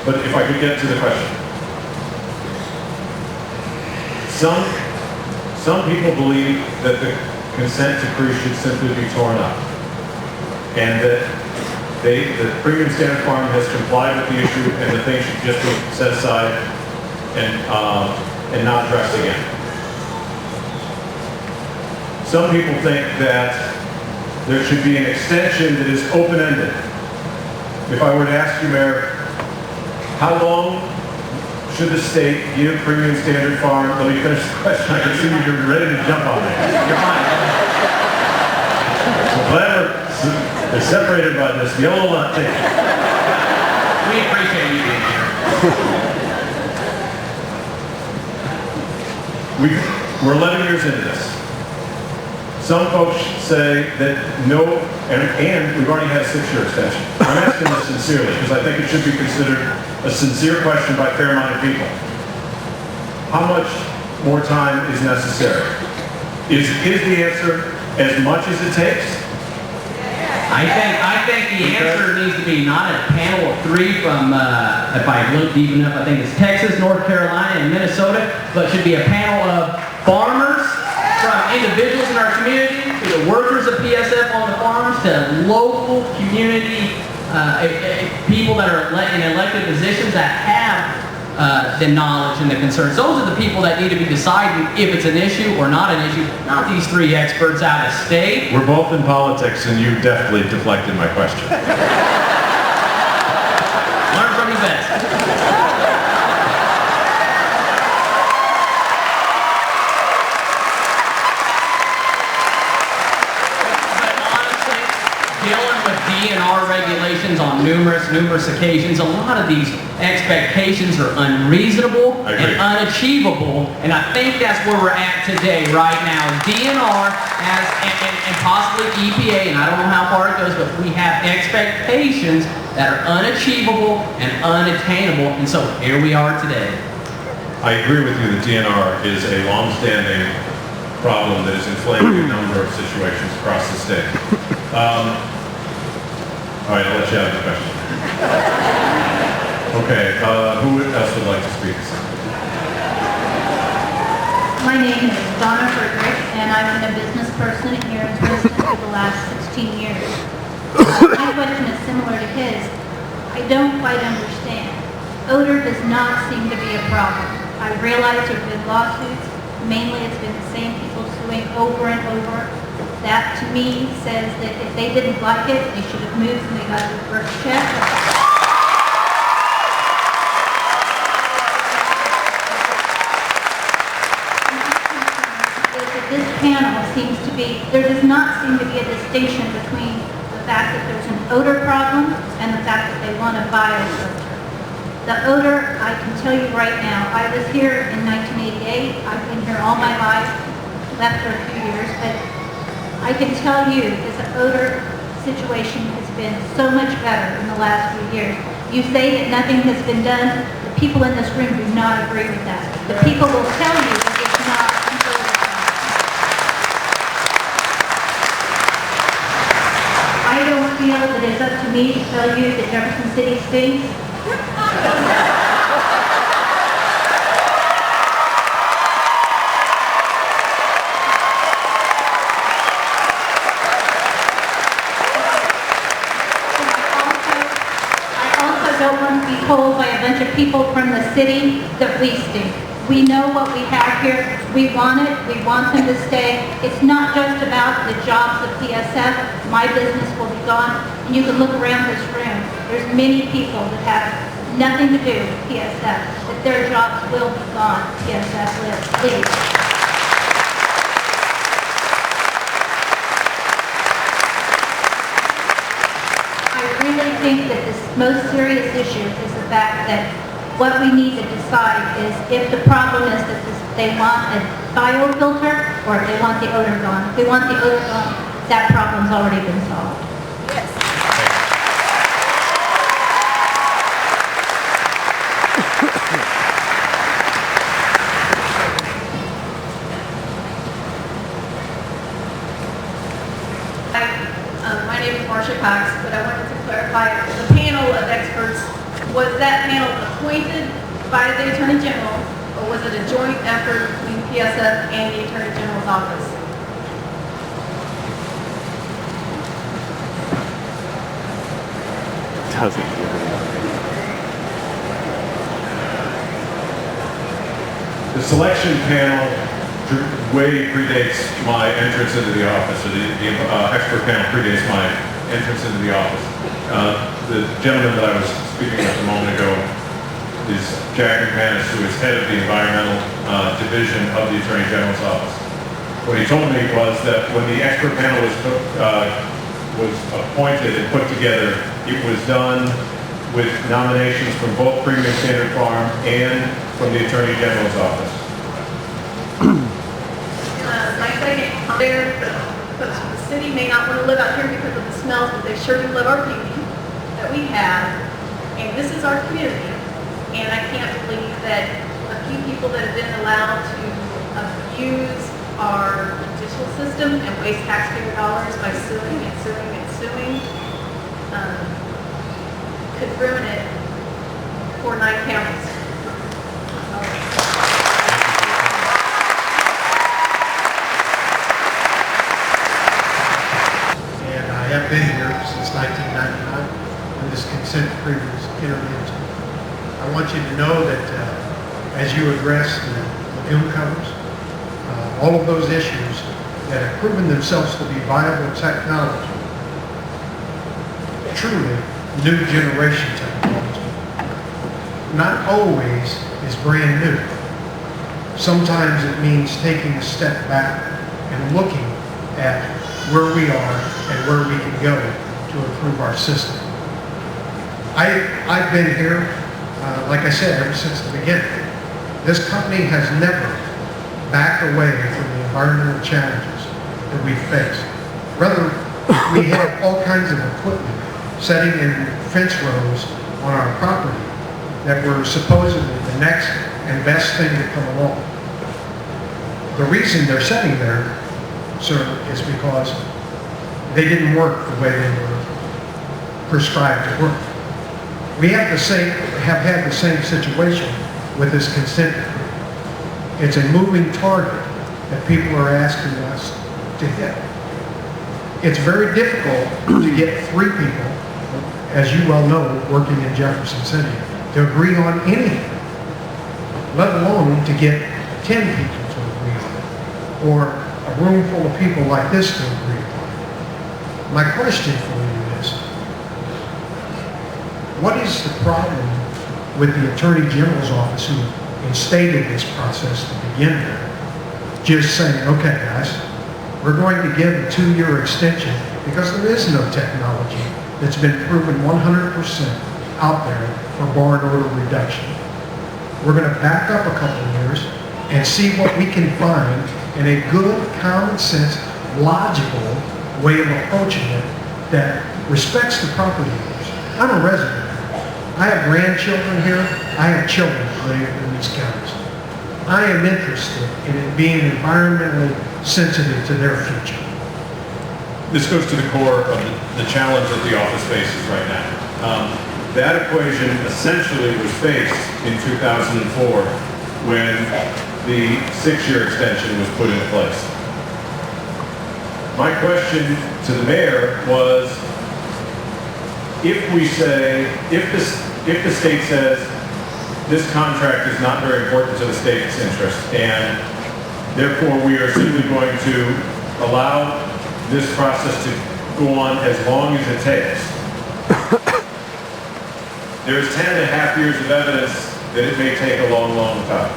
But if I could get to the question. Some people believe that the consent decree should simply be torn up, and that the Premium Standard Farm has complied with the issue, and the thing should just be set aside and not addressed again. Some people think that there should be an extension that is open-ended. If I were to ask you, Mayor, how long should the state give Premium Standard Farm? Let me finish the question. I can see you're ready to jump on me. You're fine. So glad we're separated by this yellow latte. We appreciate you being here. We're 11 years into this. Some folks say that no, and we've already had a 6-year extension. I'm asking this sincerely because I think it should be considered a sincere question by fair-minded people. How much more time is necessary? Is the answer as much as it takes? I think the answer needs to be not a panel of 3 from, if I look deep enough, I think it's Texas, North Carolina, and Minnesota, but should be a panel of farmers, from individuals in our community, to the workers of PSF on the farms, to local community people that are in elected positions that have the knowledge and the concerns. Those are the people that need to be deciding if it's an issue or not an issue, not these 3 experts out of state. We're both in politics, and you definitely deflected my question. Learn from your best. DNR regulations on numerous occasions. A lot of these expectations are unreasonable and unachievable, and I think that's where we're at today, right now. DNR has, and possibly EPA, and I don't know how far it goes, but we have expectations that are unachievable and unattainable, and so here we are today. I agree with you that DNR is a long-standing problem that has inflamed a number of situations across the state. All right, I'll let you have the question. Okay, who else would like to speak? My name is Donna Frederick, and I've been a business person here in Princeton for the last 16 years. My question is similar to his. I don't quite understand. Odor does not seem to be a problem. I realize there have been lawsuits. Mainly it's been the same people suing over and over. That, to me, says that if they didn't like it, they should have moved and they got a reverse check. This panel seems to be, there does not seem to be a distinction between the fact that there's an odor problem and the fact that they want a biofilter. The odor, I can tell you right now, I was here in 1988. I've been here all my life, left for a few years, but I can tell you that the odor situation has been so much better in the last few years. You say that nothing has been done. The people in this room do not agree with that. The people will tell you that it's not an odor problem. I don't feel that it's up to me to tell you that Jefferson City stinks. Told by a bunch of people from the city that we stink. We know what we have here. We want it. We want them to stay. It's not just about the jobs of PSF. My business will be gone. And you can look around this room. There's many people that have nothing to do with PSF, that their jobs will be gone. PSF leaves. I really think that this most serious issue is the fact that what we need to decide is if the problem is that they want a biofilter or if they want the odor gone. If they want the odor gone, that problem's already been solved. Yes. My name is Marcia Cox, but I wanted to clarify, the panel of experts was was that panel appointed by the Attorney General, or was it a joint effort between PSF and the Attorney General's office? The selection panel way predates my entrance into the office, or the expert panel predates my entrance into the office. The gentleman that I was speaking with a moment ago is Jack McManus, who is head of the environmental division of the Attorney General's office. What he told me was that when the expert panel was appointed and put together, it was done with nominations from both Premium Standard Farm and from the Attorney General's office. My second there, folks from the city may not want to live out here because of the smells, but they sure do love our beauty that we have. And this is our community. And I can't believe that a few people that have been allowed to abuse our judicial system and waste taxpayer dollars by suing and suing and suing could ruin it for 9 counties. And I have been here since 1999 when this consent decree was entered into. I want you to know that as you address the lagoon covers, all of those issues that have proven themselves to be viable technology, truly new generation technology, not always is brand new. Sometimes it means taking a step back and looking at where we are and where we can go to improve our system. I've been here, like I said, ever since the beginning. This company has never backed away from the environmental challenges that we face. Rather, we have all kinds of equipment setting in fence rows on our property that were supposedly the next and best thing to come along. The reason they're setting there, sir, is because they didn't work the way they were prescribed to work. We have had the same situation with this consent decree. It's a moving target that people are asking us to hit. It's very difficult to get 3 people, as you well know, working in Jefferson City, to agree on anything, let alone to get 10 people to agree on it, or a room full of people like this to agree on it. My question for you is, what is the problem with the Attorney General's office who instated this process to begin with, just saying, okay guys, we're going to give a 2-year extension because there is no technology that's been proven 100% out there for barn odor reduction. We're going to back up a couple of years and see what we can find in a good, common sense, logical way of approaching it that respects the property owners. I'm a resident. I have grandchildren here. I have children living in these counties. I am interested in it being environmentally sensitive to their future. This goes to the core of the challenge that the office faces right now. That equation essentially was faced in 2004 when the 6-year extension was put into place. My question to the mayor was, if the state says this contract is not very important to the state's interest and therefore we are simply going to allow this process to go on as long as it takes, there's 10.5 years of evidence that it may take a long, long time.